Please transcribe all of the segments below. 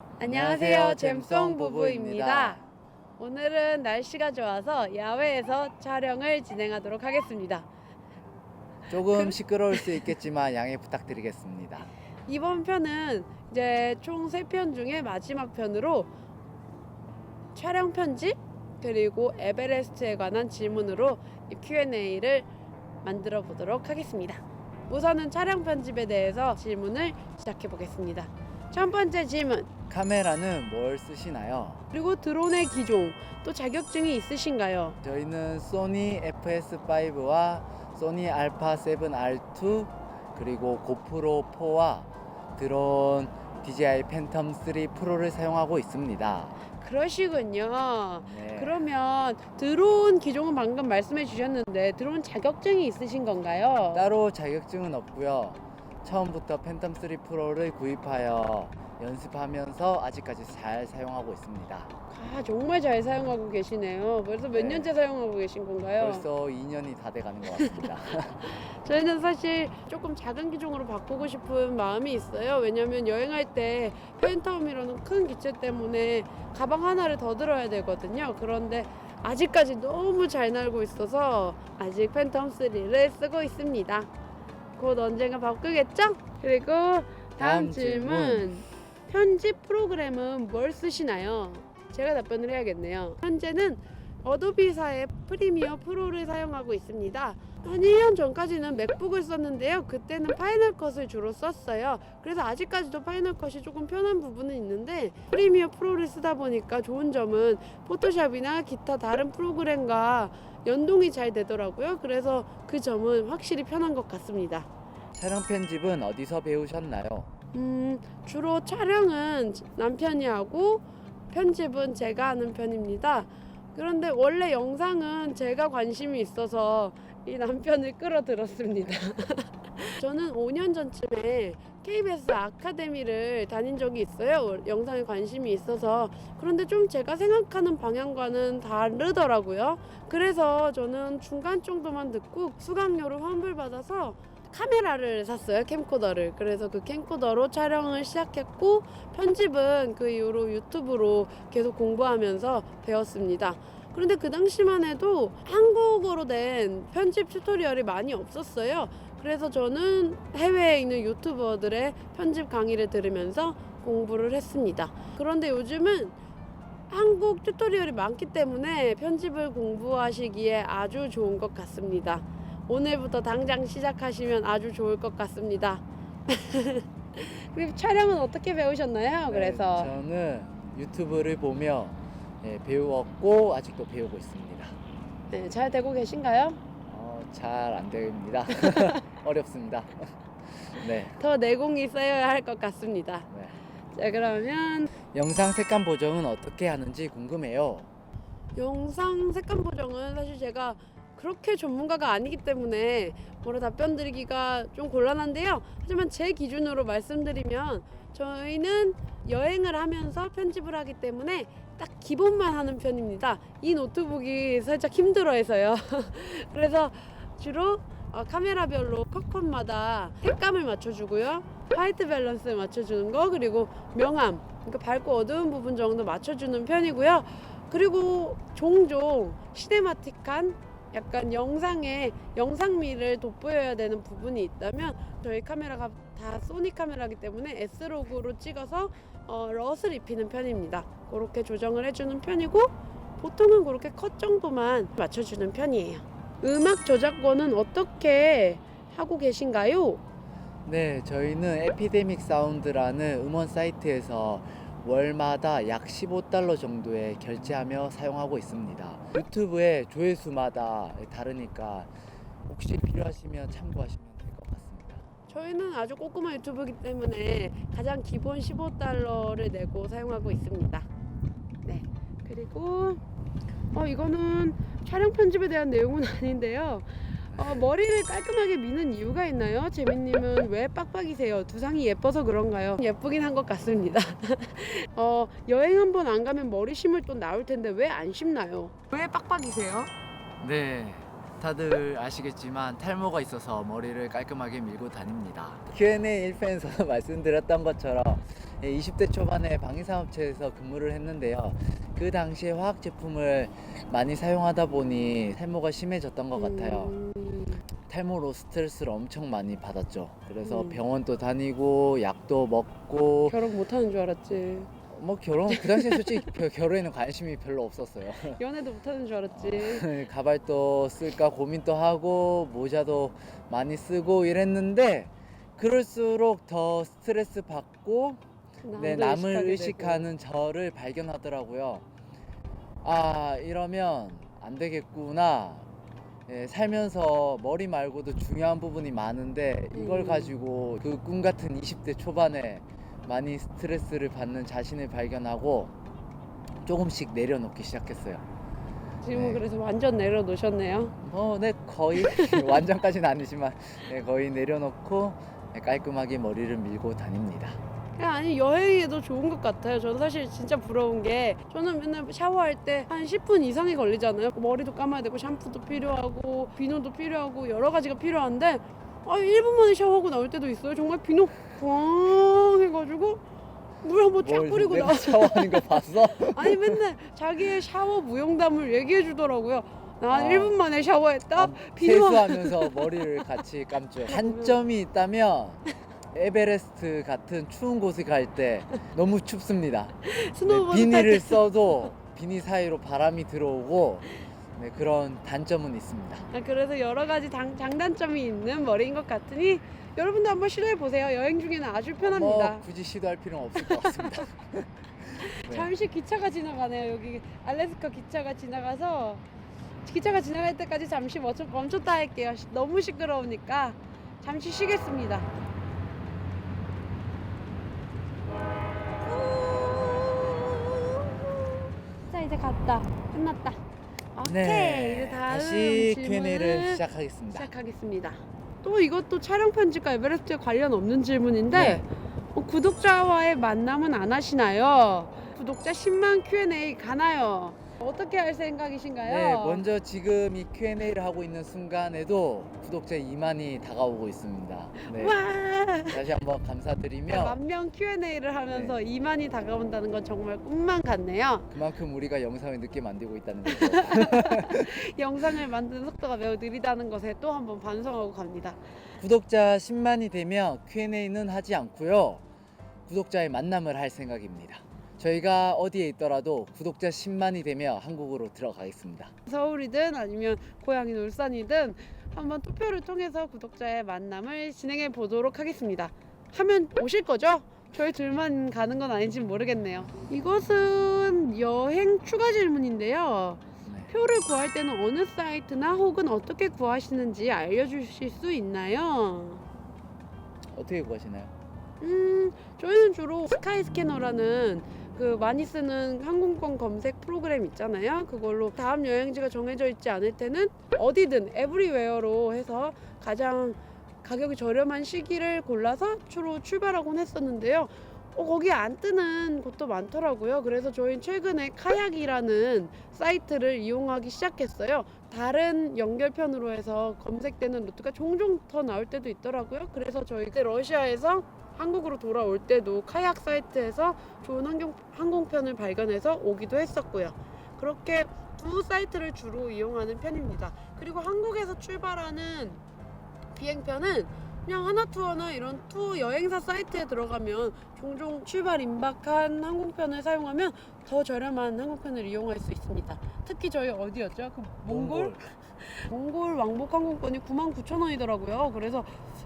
안녕하세요, 잼송 부부입니다. 오늘은 날씨가 좋아서 야외에서 촬영을 진행하도록 하겠습니다. 조금 시끄러울 수 있겠지만 양해 부탁드리겠습니다. 이번 편은 이제 총 3편 중에 마지막 편으로 촬영 편집 그리고 에베레스트에 관한 질문으로 Q&A를 만들어 보도록 하겠습니다. 우선은 촬영 편집에 대해서 질문을 시작해 보겠습니다. 첫 번째 질문, 카메라는 뭘 쓰시나요? 그리고 드론의 기종, 또 자격증이 있으신가요? 저희는 소니 FS5와 소니 α7R2 그리고 고프로 4와 드론 DJI 팬텀 3 프로를 사용하고 있습니다. 그러시군요. 네. 그러면 드론 기종은 방금 말씀해 주셨는데 드론 자격증이 있으신 건가요? 따로 자격증은 없고요. 처음부터 팬텀 3 프로를 구입하여 연습하면서 아직까지 잘 사용하고 있습니다. 아, 정말 잘 사용하고 계시네요. 벌써 몇 네. 년째 사용하고 계신 건가요? 벌써 2년이 다 돼가는 것 같습니다. 저희는 사실 조금 작은 기종으로 바꾸고 싶은 마음이 있어요. 왜냐면 여행할 때 팬텀이라는 큰 기체 때문에 가방 하나를 더 들어야 되거든요. 그런데 아직까지 너무 잘 날고 있어서 아직 팬텀 3를 쓰고 있습니다. 곧 언젠가 바꾸겠죠? 그리고 다음 질문. 편집 프로그램은 뭘 쓰시나요? 제가 답변을 해야겠네요. 현재는 어도비사의 프리미어 프로를 사용하고 있습니다. 한 1년 전까지는 맥북을 썼는데요. 그때는 파이널 컷을 주로 썼어요. 그래서 아직까지도 파이널 컷이 조금 편한 부분은 있는데 프리미어 프로를 쓰다 보니까 좋은 점은 포토샵이나 기타 다른 프로그램과 연동이 잘 되더라고요. 그래서 그 점은 확실히 편한 것 같습니다. 촬영 편집은 어디서 배우셨나요? 주로 촬영은 남편이 하고 편집은 제가 하는 편입니다. 그런데 원래 영상은 제가 관심이 있어서 이 남편을 끌어들였습니다. 저는 5년 전쯤에 KBS 아카데미를 다닌 적이 있어요. 영상에 관심이 있어서. 그런데 좀 제가 생각하는 방향과는 다르더라고요. 그래서 저는 중간 정도만 듣고 수강료를 환불받아서 카메라를 샀어요. 캠코더를. 그래서 그 캠코더로 촬영을 시작했고 편집은 그 이후로 유튜브로 계속 공부하면서 배웠습니다. 그런데 그 당시만 해도 한국어로 된 편집 튜토리얼이 많이 없었어요. 그래서 저는 해외에 있는 유튜버들의 편집 강의를 들으면서 공부를 했습니다. 그런데 요즘은 한국 튜토리얼이 많기 때문에 편집을 공부하시기에 아주 좋은 것 같습니다. 오늘부터 당장 시작하시면 아주 좋을 것 같습니다. 그리고 촬영은 어떻게 배우셨나요? 그래서 저는 유튜브를 보며 배웠고 아직도 배우고 있습니다. 네, 잘 되고 계신가요? 잘 안 됩니다. 어렵습니다. 네. 더 내공이 쌓여야 할 것 같습니다. 네. 자, 그러면 영상 색감 보정은 어떻게 하는지 궁금해요. 영상 색감 보정은 사실 제가 그렇게 전문가가 아니기 때문에 뭐라 답변 드리기가 좀 곤란한데요. 하지만 제 기준으로 말씀드리면 저희는 여행을 하면서 편집을 하기 때문에 딱 기본만 하는 편입니다. 이 노트북이 살짝 힘들어해서요. 그래서 주로 카메라별로 컷컷마다 색감을 맞춰주고요. 화이트 밸런스 맞춰주는 거, 그리고 명암, 그러니까 밝고 어두운 부분 정도 맞춰주는 편이고요. 그리고 종종 시네마틱한 약간 영상에 영상미를 돋보여야 되는 부분이 있다면 저희 카메라가 다 소니 카메라이기 때문에 S로그로 찍어서 럿을 입히는 편입니다. 그렇게 조정을 해주는 편이고 보통은 그렇게 컷 정도만 맞춰주는 편이에요. 음악 저작권은 어떻게 하고 계신가요? 네, 저희는 에피데믹 사운드라는 음원 사이트에서 월마다 약 15달러 정도에 결제하며 사용하고 있습니다. 유튜브의 조회수마다 다르니까 혹시 필요하시면 참고하시면 될 것 같습니다. 저희는 아주 꼬꼬마 유튜브이기 때문에 가장 기본 15달러를 내고 사용하고 있습니다. 네. 그리고 이거는 촬영 편집에 대한 내용은 아닌데요. 머리를 깔끔하게 미는 이유가 있나요? 재민님은 왜 빡빡이세요? 두상이 예뻐서 그런가요? 예쁘긴 한 것 같습니다. 여행 한번 안 가면 머리 심을 돈 나올 텐데 왜 안 심나요? 왜 빡빡이세요? 네, 다들 아시겠지만 탈모가 있어서 머리를 깔끔하게 밀고 다닙니다. Q&A 1편에서 말씀드렸던 것처럼 20대 초반에 방위산업체에서 근무를 했는데요. 그 당시에 화학 제품을 많이 사용하다 보니 탈모가 심해졌던 것 같아요. 탈모로 스트레스를 엄청 많이 받았죠. 그래서 병원도 다니고 약도 먹고 결혼 못하는 줄 알았지. 뭐 결혼 그 당시에 솔직히 결혼에는 관심이 별로 없었어요. 연애도 못하는 줄 알았지. 가발도 쓸까 고민도 하고 모자도 많이 쓰고 이랬는데 그럴수록 더 스트레스 받고 남을 의식하는 저를 발견하더라고요. 아, 이러면 안 되겠구나. 살면서 머리 말고도 중요한 부분이 많은데 이걸 가지고 그 꿈 같은 20대 초반에 많이 스트레스를 받는 자신을 발견하고 조금씩 내려놓기 시작했어요. 지금은 그래서 완전 내려놓으셨네요. 네, 거의 완전까지는 아니지만 거의 내려놓고 깔끔하게 머리를 밀고 다닙니다. 아니 여행에도 좋은 것 같아요. 저는 사실 진짜 부러운 게 저는 맨날 샤워할 때 한 10분 이상이 걸리잖아요. 머리도 감아야 되고 샴푸도 필요하고 비누도 필요하고 여러 가지가 필요한데 1분 만에 샤워하고 나올 때도 있어요. 정말 비누 꽝 해가지고 물 한번 쫙 뿌리고 내가 나와서 샤워하는 거 봤어? 아니 맨날 자기의 샤워 무용담을 얘기해 주더라고요. 나 1분 만에 샤워했다. 세수하면서 머리를 같이 감죠. 단점이 있다면 에베레스트 같은 추운 곳에 갈 때 너무 춥습니다. 스노우보드 비닐을 써도 비닐 사이로 바람이 들어오고 그런 단점은 있습니다. 그래서 여러 가지 장단점이 있는 머리인 것 같으니 여러분도 한번 시도해 보세요. 여행 중에는 아주 편합니다. 굳이 시도할 필요는 없을 것 같습니다. 잠시 기차가 지나가네요. 여기 알래스카 기차가 지나가서 기차가 지나갈 때까지 잠시 멈췄다 할게요. 너무 시끄러우니까 잠시 쉬겠습니다. 자, 이제 갔다. 끝났다. 오케이. 이제 다음 다시 질문을 Q&A를 시작하겠습니다. 또 이것도 촬영 편집과 에베레스트에 관련 없는 질문인데 네. 구독자와의 만남은 안 하시나요? 구독자 10만 Q&A 가나요? 어떻게 할 생각이신가요? 네, 먼저 지금 이 Q&A를 하고 있는 순간에도 구독자 2만이 다가오고 있습니다. 네, 와! 다시 한번 감사드리며 만명 Q&A를 하면서 2만이 다가온다는 건 정말 꿈만 같네요. 그만큼 우리가 영상을 늦게 만들고 있다는 거죠. 영상을 만드는 속도가 매우 느리다는 것에 또 한번 반성하고 갑니다. 구독자 10만이 되면 Q&A는 하지 않고요. 구독자의 만남을 할 생각입니다. 저희가 어디에 있더라도 구독자 10만이 되면 한국으로 들어가겠습니다. 서울이든 아니면 고향인 울산이든 한번 투표를 통해서 구독자의 만남을 진행해 보도록 하겠습니다. 하면 오실 거죠? 저희 둘만 가는 건 아닌지 모르겠네요. 이것은 여행 추가 질문인데요. 네. 표를 구할 때는 어느 사이트나 혹은 어떻게 구하시는지 알려주실 수 있나요? 어떻게 구하시나요? 저희는 주로 스카이스캐너라는 그 많이 쓰는 항공권 검색 프로그램 있잖아요. 그걸로 다음 여행지가 정해져 있지 않을 때는 어디든 에브리웨어로 해서 가장 가격이 저렴한 시기를 골라서 주로 출발하곤 했었는데요. 거기 안 뜨는 곳도 많더라고요. 그래서 저희는 최근에 카약이라는 사이트를 이용하기 시작했어요. 다른 연결편으로 해서 검색되는 루트가 종종 더 나올 때도 있더라고요. 그래서 저희 러시아에서 한국으로 돌아올 때도 카약 사이트에서 좋은 항공편을 발견해서 오기도 했었고요. 그렇게 두 사이트를 주로 이용하는 편입니다. 그리고 한국에서 출발하는 비행편은 그냥 하나투어나 이런 투어 여행사 사이트에 들어가면 종종 출발 임박한 항공편을 사용하면 더 저렴한 항공편을 이용할 수 있습니다. 특히 저희 어디였죠? 그 몽골 왕복 항공권이 99,000원이더라고요. 그래서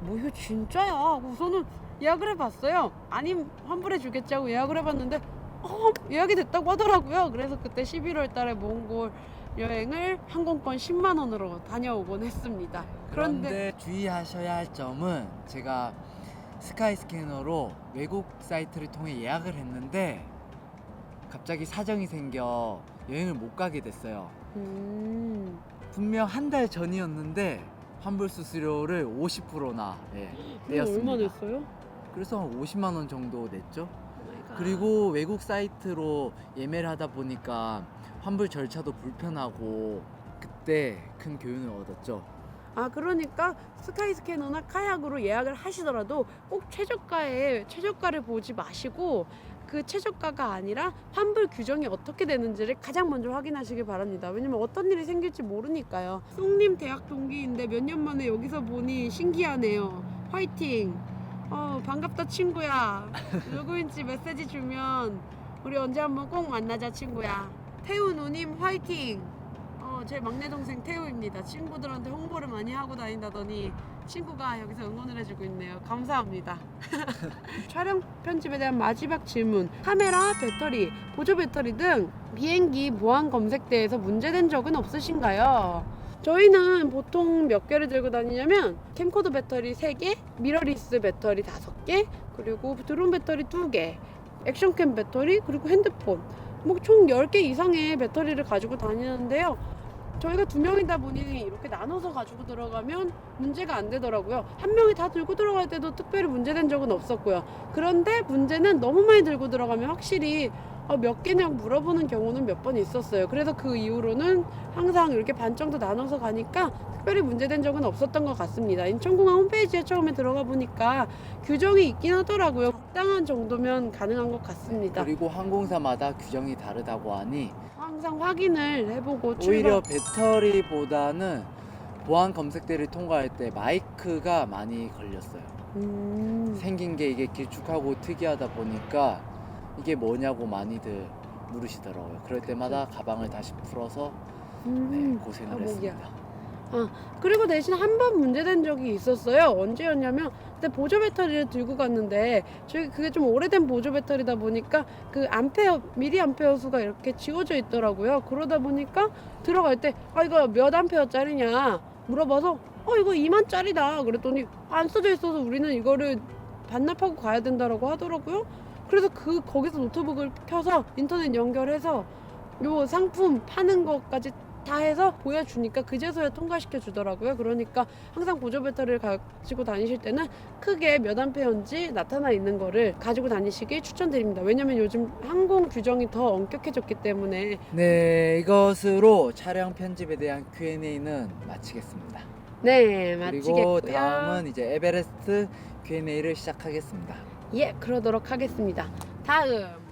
뭐 이거 진짜야 하고 우선은 예약을 해봤어요. 아님 환불해 주겠지 하고 예약을 해봤는데 예약이 됐다고 하더라고요. 그래서 그때 11월 달에 몽골 여행을 항공권 10만 원으로 다녀오곤 했습니다. 그런데 주의하셔야 할 점은 제가 스카이스캐너로 외국 사이트를 통해 예약을 했는데 갑자기 사정이 생겨 여행을 못 가게 됐어요. 분명 한 달 전이었는데 환불 수수료를 50%나 떼었습니다. 얼마 냈어요? 그래서 한 50만 원 정도 냈죠. 그리고 외국 사이트로 예매를 하다 보니까 환불 절차도 불편하고 그때 큰 교훈을 얻었죠. 아, 그러니까 스카이스캐너나 카약으로 예약을 하시더라도 꼭 최저가를 보지 마시고 그 최저가가 아니라 환불 규정이 어떻게 되는지를 가장 먼저 확인하시길 바랍니다. 왜냐면 어떤 일이 생길지 모르니까요. 송님 대학 동기인데 몇 년 만에 여기서 보니 신기하네요. 화이팅! 반갑다 친구야. 누구인지 메시지 주면 우리 언제 한번 꼭 만나자 친구야. 태우 누님 화이팅! 제 막내 동생 태우입니다. 친구들한테 홍보를 많이 하고 다닌다더니 친구가 여기서 응원을 해주고 있네요. 감사합니다. 촬영 편집에 대한 마지막 질문. 카메라, 배터리, 보조 배터리 등 비행기 보안 검색대에서 문제된 적은 없으신가요? 저희는 보통 몇 개를 들고 다니냐면 캠코더 배터리 3개, 미러리스 배터리 5개, 그리고 드론 배터리 2개, 액션캠 배터리, 그리고 핸드폰, 뭐 총 10개 이상의 배터리를 가지고 다니는데요. 저희가 2명이다 보니 이렇게 나눠서 가지고 들어가면 문제가 안 되더라고요. 한 명이 다 들고 들어갈 때도 특별히 문제된 적은 없었고요. 그런데 문제는 너무 많이 들고 들어가면 확실히 몇 개냐고 물어보는 경우는 몇 번 있었어요. 그래서 그 이후로는 항상 이렇게 반 정도 나눠서 가니까 특별히 문제된 적은 없었던 것 같습니다. 인천공항 홈페이지에 처음에 들어가 보니까 규정이 있긴 하더라고요. 적당한 정도면 가능한 것 같습니다. 그리고 항공사마다 규정이 다르다고 하니 항상 확인을 해보고 오히려 배터리보다는 보안 검색대를 통과할 때 마이크가 많이 걸렸어요. 생긴 게 이게 길쭉하고 특이하다 보니까 이게 뭐냐고 많이들 물으시더라고요. 그럴 때마다 가방을 다시 풀어서 고생을 했습니다. 그리고 대신 한 번 문제된 적이 있었어요. 언제였냐면 그때 보조 배터리를 들고 갔는데 저희 그게 좀 오래된 보조 배터리다 보니까 그 미리 암페어 수가 이렇게 지워져 있더라고요. 그러다 보니까 들어갈 때 이거 몇 암페어짜리냐 물어봐서 이거 2만짜리다 그랬더니 안 써져 있어서 우리는 이거를 반납하고 가야 된다라고 하더라고요. 그래서 거기서 노트북을 켜서 인터넷 연결해서 요 상품 파는 것까지 다 해서 보여주니까 그제서야 통과시켜 주더라고요. 그러니까 항상 보조 배터리를 가지고 다니실 때는 크게 몇 암페어인지 나타나 있는 거를 가지고 다니시길 추천드립니다. 왜냐면 요즘 항공 규정이 더 엄격해졌기 때문에. 네, 이것으로 촬영 편집에 대한 Q&A는 마치겠습니다. 네, 그리고 마치겠고요. 다음은 이제 에베레스트 Q&A를 시작하겠습니다. 예, 그러도록 하겠습니다. 다음